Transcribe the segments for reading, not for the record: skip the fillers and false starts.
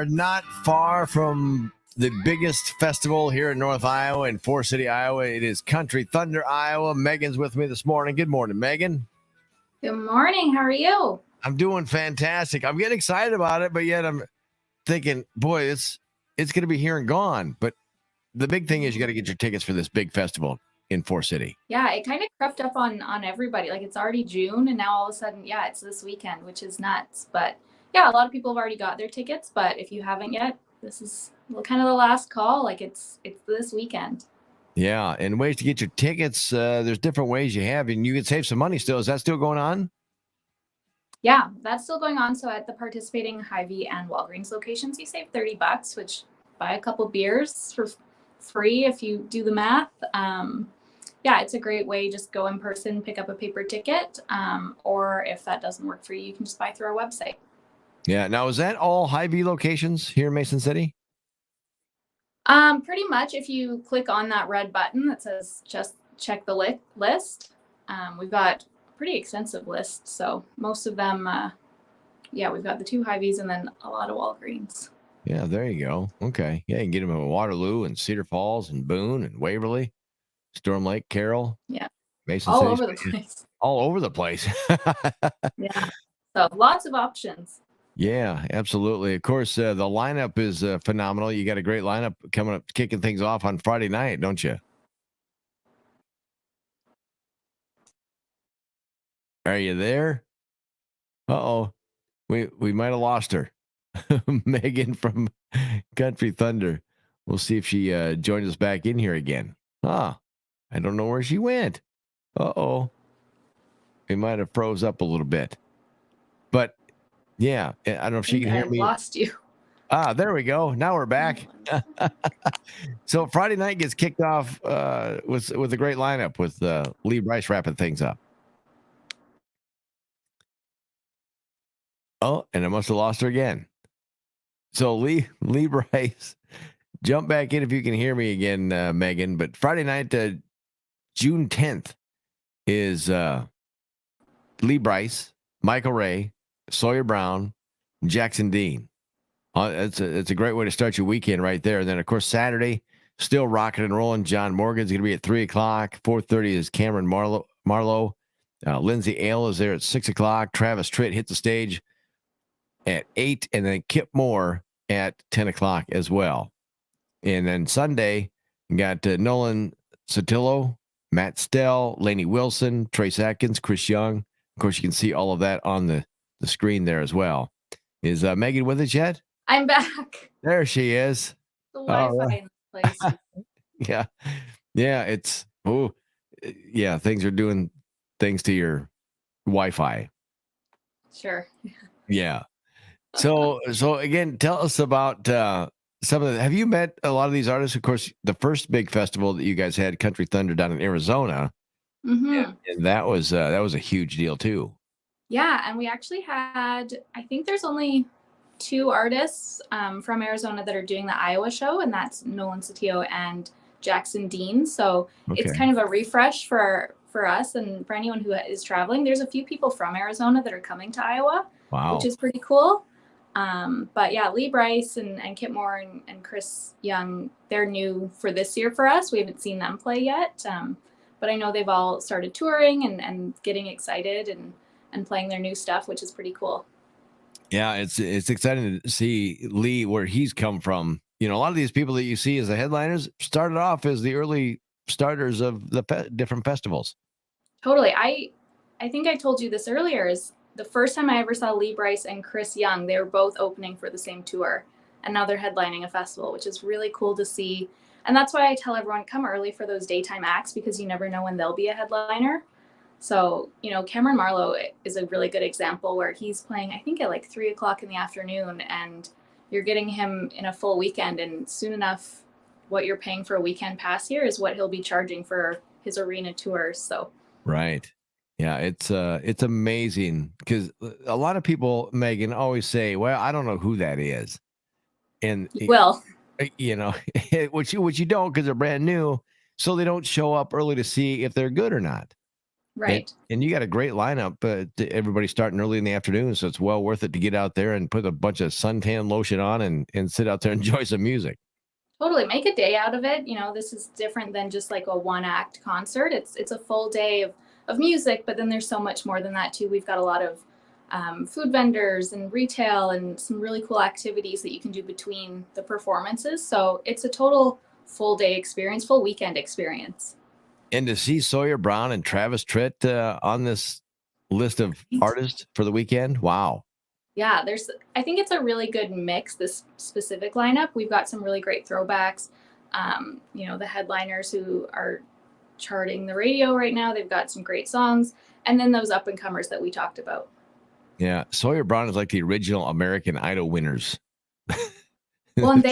are not far from the biggest festival here in North Iowa, in Forest City, Iowa. It is Country Thunder, Iowa. Megan's with me this morning. Good morning, Megan. Good morning. How are you? I'm doing fantastic. I'm getting excited about it, but yet I'm thinking, boy, it's going to be here and gone. But the big thing is you got to get your tickets for this big festival in Forest City. Yeah, it kind of crept up on everybody. Like, it's already June, and now all of a sudden, yeah, it's this weekend, which is nuts. But yeah, a lot of people have already got their tickets. But if you haven't yet, this is kind of the last call. Like, it's this weekend. Yeah, and ways to get your tickets. There's different ways you have, and you can save some money still. Is that still going on? Yeah, that's still going on. So at the participating Hy-Vee and Walgreens locations, you save $30, which buy a couple beers for free if you do the math. Yeah, it's a great way. Just go in person, pick up a paper ticket, or if that doesn't work for you, you can just buy through our website. Yeah. Now, is that all Hy-Vee locations here in Mason City? Pretty much. If you click on that red button that says just check the list, we've got a pretty extensive list. So most of them, yeah, we've got the 2 Hy-Vees and then a lot of Walgreens. Yeah, there you go. Okay. Yeah, you can get them in Waterloo and Cedar Falls and Boone and Waverly, Storm Lake, Carroll. Yeah. Mason all City. Over the place. All over the place. Yeah. So lots of options. Yeah, absolutely. Of course, the lineup is phenomenal. You got a great lineup coming up, kicking things off on Friday night, don't you? Are you there? Uh-oh. We might have lost her. Megan from Country Thunder. We'll see if she joins us back in here again. I don't know where she went. Uh-oh. We might have froze up a little bit. But yeah, I don't know if she can hear me. I lost you. There we go. Now we're back. So Friday night gets kicked off with a great lineup with Lee Brice wrapping things up. Oh, and I must have lost her again. So Lee Brice, jump back in if you can hear me again, Megan. But Friday night, June 10th, is Lee Brice, Michael Ray, Sawyer Brown, Jackson Dean. It's a great way to start your weekend right there. And then, of course, Saturday, still rocking and rolling. John Morgan's going to be at 3 o'clock. 4:30 is Cameron Marlowe. Lindsay Ale is there at 6 o'clock. Travis Tritt hit the stage at 8, and then Kip Moore at 10 o'clock as well. And then Sunday, you got Nolan Sotillo, Matt Stell, Lainey Wilson, Trace Atkins, Chris Young. Of course, you can see all of that on the screen there as well. Is Megan with us yet? I'm back. There she is. The Wi-Fi in this place. Yeah. It's things are doing things to your Wi-Fi. Sure. Yeah. So again, tell us about some of the. Have you met a lot of these artists? Of course, the first big festival that you guys had, Country Thunder, down in Arizona, and that was a huge deal too. Yeah, and we actually had, I think there's only 2 artists from Arizona that are doing the Iowa show, and that's Nolan Sotillo and Jackson Dean. So It's kind of a refresh for us and for anyone who is traveling. There's a few people from Arizona that are coming to Iowa, which is pretty cool. But yeah, Lee Brice and Kip Moore and Chris Young, they're new for this year for us. We haven't seen them play yet, but I know they've all started touring and getting excited and playing their new stuff, which is pretty cool. Yeah, it's exciting to see Lee where he's come from. You know, a lot of these people that you see as the headliners started off as the early starters of the different festivals. Totally. I think I told you this earlier, is the first time I ever saw Lee Brice and Chris Young, they were both opening for the same tour, and now they're headlining a festival, which is really cool to see. And that's why I tell everyone, come early for those daytime acts, because you never know when they'll be a headliner. So, Cameron Marlowe is a really good example where he's playing, I think, at like 3 o'clock in the afternoon, and you're getting him in a full weekend. And soon enough, what you're paying for a weekend pass here is what he'll be charging for his arena tours. So, right. Yeah, it's amazing, because a lot of people, Megan, always say, well, I don't know who that is. And, which you don't, because they're brand new. So they don't show up early to see if they're good or not. Right. And you got a great lineup. Everybody starting early in the afternoon, so it's well worth it to get out there and put a bunch of suntan lotion on and sit out there and enjoy some music. Totally. Make a day out of it. This is different than just like a one act concert. It's a full day of music, but then there's so much more than that too. We've got a lot of food vendors and retail and some really cool activities that you can do between the performances. So it's a total full day experience, full weekend experience. And to see Sawyer Brown and Travis Tritt on this list of artists for the weekend, wow. Yeah, I think it's a really good mix, this specific lineup. We've got some really great throwbacks. The headliners who are charting the radio right now, they've got some great songs. And then those up and comers that we talked about. Yeah, Sawyer Brown is like the original American Idol winners. Well, and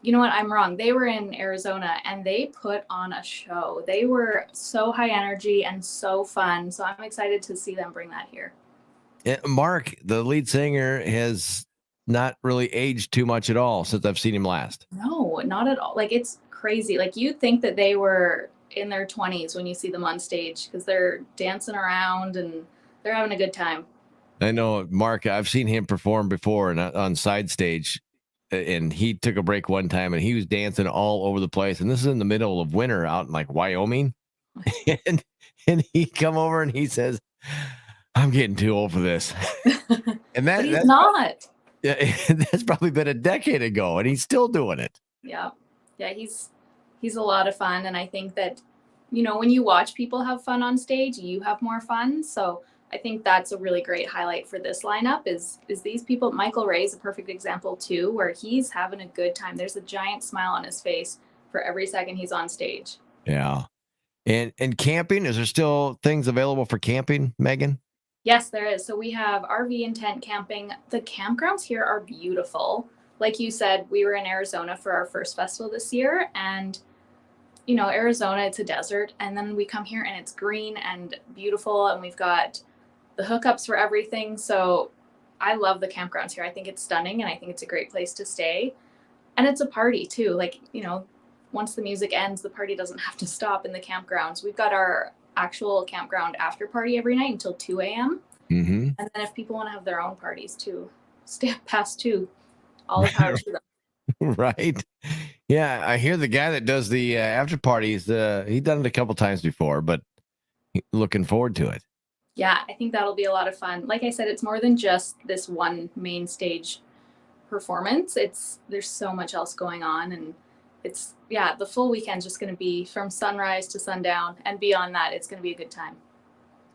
you know what? I'm wrong. They were in Arizona and they put on a show. They were so high energy and so fun. So I'm excited to see them bring that here. Mark, the lead singer, has not really aged too much at all since I've seen him last. No, not at all. Like, it's crazy. Like, you'd think that they were in their 20s when you see them on stage because they're dancing around and they're having a good time. I know, Mark, I've seen him perform before and on side stage, and he took a break one time and he was dancing all over the place. And this is in the middle of winter out in like Wyoming. and he come over and he says, I'm getting too old for this. And that's not. Yeah, that's probably been a decade ago, and he's still doing it. Yeah. He's a lot of fun, and I think that when you watch people have fun on stage, you have more fun. So I think that's a really great highlight for this lineup. Is these people? Michael Ray is a perfect example too, where he's having a good time. There's a giant smile on his face for every second he's on stage. Yeah. And camping, is there still things available for camping, Megan? Yes, there is. So we have RV and tent camping. The campgrounds here are beautiful. Like you said, we were in Arizona for our first festival this year, and Arizona, it's a desert, and then we come here and it's green and beautiful, and we've got the hookups for everything. So I love the campgrounds here. I think it's stunning, and I think it's a great place to stay. And it's a party too. Like, once the music ends, the party doesn't have to stop in the campgrounds. We've got our actual campground after party every night until 2 a.m. Mm-hmm. And then if people want to have their own parties too, stay up past 2, all the power to them. Right. Yeah, I hear the guy that does the after parties, he's done it a couple times before, but looking forward to it. Yeah, I think that'll be a lot of fun. Like I said, it's more than just this one main stage performance. There's so much else going on, and the full weekend's just going to be from sunrise to sundown, and beyond that, it's going to be a good time.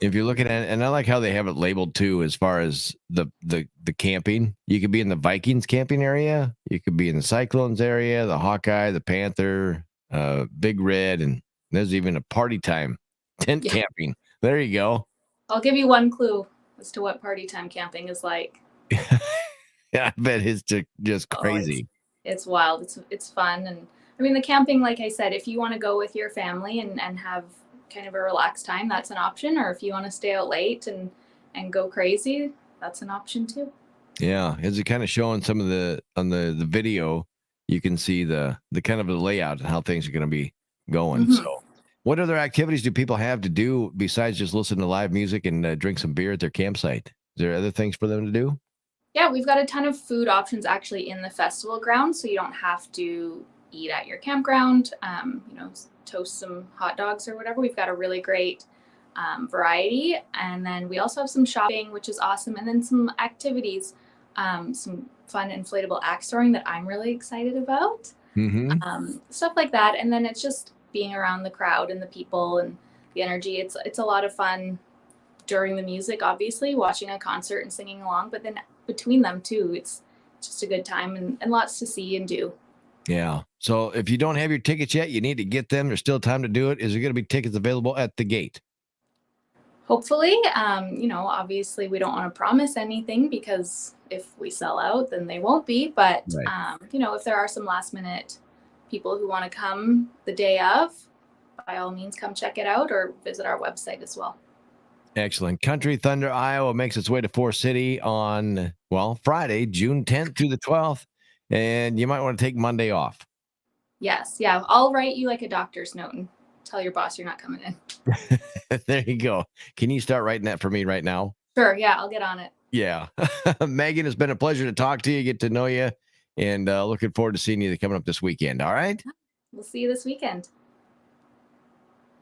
If you're looking at it, and I like how they have it labeled too, as far as the camping. You could be in the Vikings camping area, you could be in the Cyclones area, the Hawkeye, the Panther, Big Red, and there's even a party time tent camping. There you go. I'll give you one clue as to what party time camping is like. Yeah, I bet it's just crazy. It's wild. It's fun. And I mean, the camping, like I said, if you want to go with your family and have kind of a relaxed time, that's an option. Or if you want to stay out late and go crazy, that's an option too. Yeah. As it kind of showing some of on the video, you can see the kind of the layout and how things are going to be going. Mm-hmm. So what other activities do people have to do besides just listen to live music and drink some beer at their campsite? Is there other things for them to do? Yeah, we've got a ton of food options actually in the festival grounds, so you don't have to eat at your campground, toast some hot dogs or whatever. We've got a really great variety. And then we also have some shopping, which is awesome. And then some activities, some fun inflatable axe throwing that I'm really excited about. Mm-hmm. Stuff like that. And then it's just being around the crowd and the people and the energy. It's a lot of fun during the music, obviously, watching a concert and singing along, but then between them too, it's just a good time and lots to see and do. Yeah. So if you don't have your tickets yet, you need to get them. There's still time to do it. Is there going to be tickets available at the gate? Hopefully. Obviously we don't want to promise anything because if we sell out, then they won't be. But, right. If there are some last minute people who want to come the day of, by all means, come check it out or visit our website as well. Excellent. Country Thunder Iowa makes its way to Forest City on, Friday, June 10th through the 12th. And you might want to take Monday off. Yes. Yeah. I'll write you like a doctor's note and tell your boss you're not coming in. There you go. Can you start writing that for me right now? Sure. Yeah, I'll get on it. Yeah. Megan, it's been a pleasure to talk to you, get to know you, and looking forward to seeing you coming up this weekend. All right. We'll see you this weekend.